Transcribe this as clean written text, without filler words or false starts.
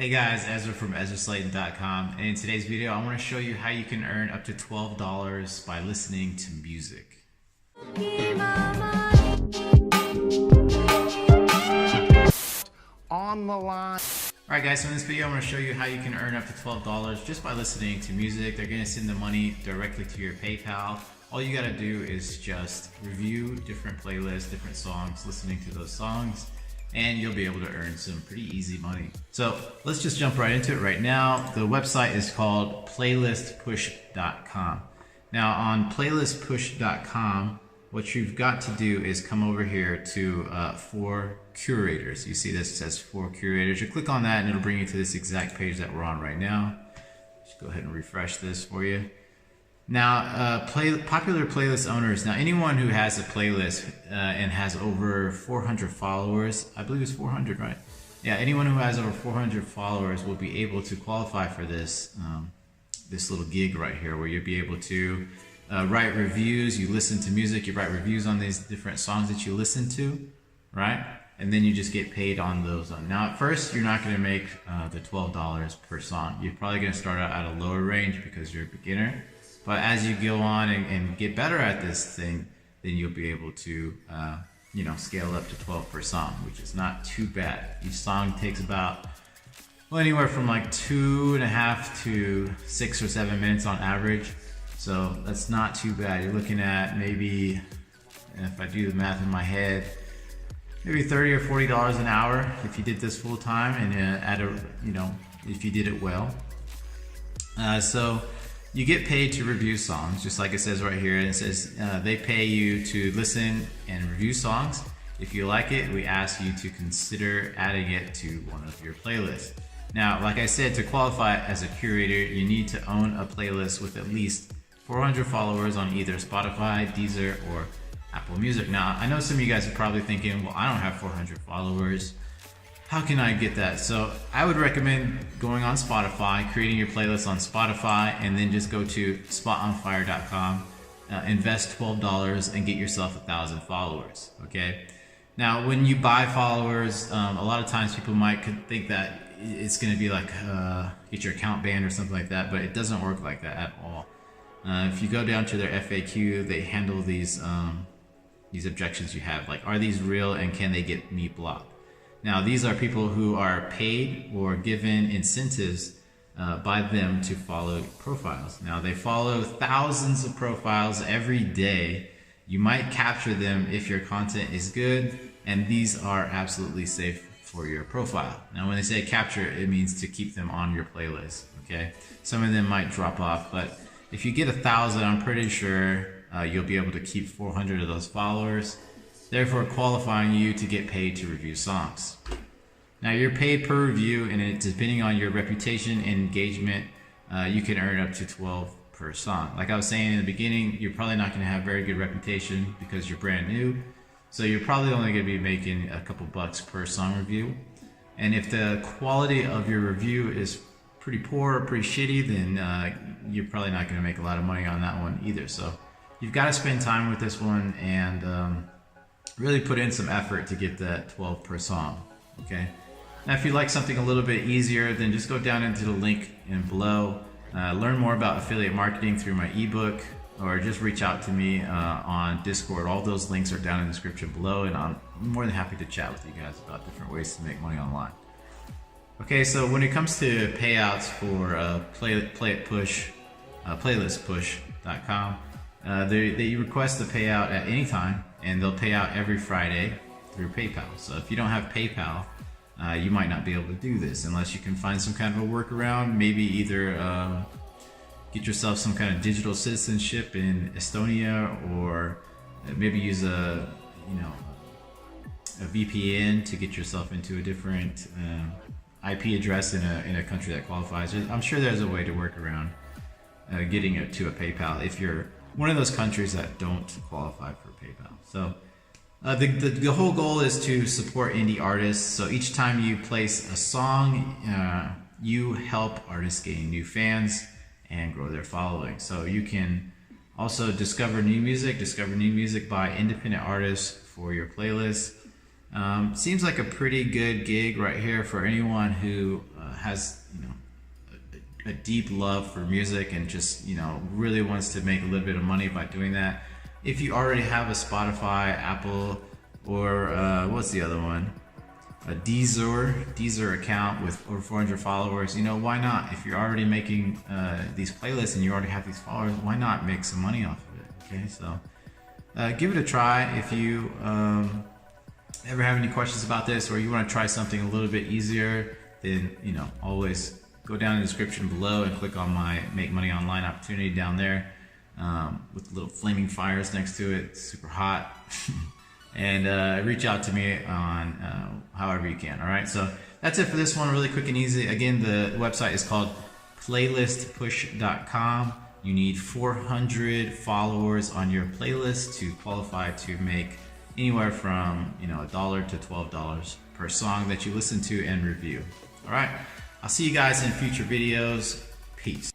Hey guys, Ezra from EzraSlayton.com, and in today's video I want to show you how you can earn up to $12 by listening to music. On the line. Alright guys, so in this video I'm going to show you how you can earn up to $12 just by listening to music. They're going to send the money directly to your PayPal. All you got to do is just review different playlists, different songs, listening to those songs, and you'll be able to earn some pretty easy money. So let's just jump right into it right now. The website is called playlistpush.com. Now on playlistpush.com, what you've got to do is come over here to for curators. You see this says for curators. You click on that and it'll bring you to this exact page that we're on right now. Just go ahead and refresh this for you. Now, popular playlist owners. Now, anyone who has a playlist and has over 400 followers, I believe it's 400, right? Yeah, anyone who has over 400 followers will be able to qualify for this this little gig right here, where you'll be able to write reviews. You listen to music, you write reviews on these different songs that you listen to, right? And then you just get paid on those. Now, at first, you're not going to make the $12 per song. You're probably going to start out at a lower range because you're a beginner. But as you go on and get better at this thing, then you'll be able to, scale up to 12 per song, which is not too bad. Each song takes about, anywhere from like 2.5 to 6 or 7 minutes on average. So that's not too bad. You're looking at maybe, if I do the math in my head, maybe $30 or $40 an hour if you did this full time and if you did it well. So you get paid to review songs, just like it says right here. It says they pay you to listen and review songs. If you like it, we ask you to consider adding it to one of your playlists. Now, like I said, to qualify as a curator, you need to own a playlist with at least 400 followers on either Spotify, Deezer, or Apple Music. Now, I know some of you guys are probably thinking, well, I don't have 400 followers. How can I get that? So I would recommend going on Spotify, creating your playlist on Spotify, and then just go to spotonfire.com, invest $12 and get yourself 1,000 followers, okay? Now, when you buy followers, a lot of times people might think that it's gonna be like, get your account banned or something like that, but it doesn't work like that at all. If you go down to their FAQ, they handle these objections you have, like, are these real and can they get me blocked? Now, these are people who are paid or given incentives by them to follow profiles. Now, they follow thousands of profiles every day. You might capture them if your content is good, and these are absolutely safe for your profile. Now, when they say capture, it means to keep them on your playlist, okay? Some of them might drop off, but if you get 1,000, I'm pretty sure you'll be able to keep 400 of those followers, therefore qualifying you to get paid to review songs. Now, you're paid per review, and depending on your reputation and engagement, you can earn up to 12 per song. Like I was saying in the beginning, you're probably not going to have very good reputation because you're brand new, so you're probably only going to be making a couple bucks per song review. And if the quality of your review is pretty poor or pretty shitty, then you're probably not going to make a lot of money on that one either. So you've got to spend time with this one and really put in some effort to get that 12 per song, okay? Now, if you'd like something a little bit easier, then just go down into the link in below, learn more about affiliate marketing through my ebook, or just reach out to me on Discord. All those links are down in the description below, and I'm more than happy to chat with you guys about different ways to make money online. Okay, so when it comes to payouts for playlistpush.com, they request the payout at any time, and they'll pay out every Friday through PayPal. So if you don't have PayPal, you might not be able to do this unless you can find some kind of a workaround. Maybe either get yourself some kind of digital citizenship in Estonia, or maybe use a VPN to get yourself into a different IP address in a country that qualifies. I'm sure there's a way to work around getting it to a PayPal if you're one of those countries that don't qualify for PayPal. So the whole goal is to support indie artists. So each time you place a song, you help artists gain new fans and grow their following. So you can also discover new music by independent artists for your playlist. Seems like a pretty good gig right here for anyone who has, you know, a deep love for music and just, you know, really wants to make a little bit of money by doing that. If you already have a Spotify, Apple, or what's the other one? A Deezer account with over 400 followers, you know, why not? If you're already making these playlists and you already have these followers, why not make some money off of it? Okay, so give it a try. If you ever have any questions about this, or you want to try something a little bit easier, then, you know, always go down in the description below and click on my Make Money Online opportunity down there with little flaming fires next to it. It's super hot. And reach out to me on however you can. All right, so that's it for this one. Really quick and easy. Again, the website is called playlistpush.com. You need 400 followers on your playlist to qualify to make anywhere from, you know, $1 to $12 per song that you listen to and review. All right, I'll see you guys in future videos. Peace.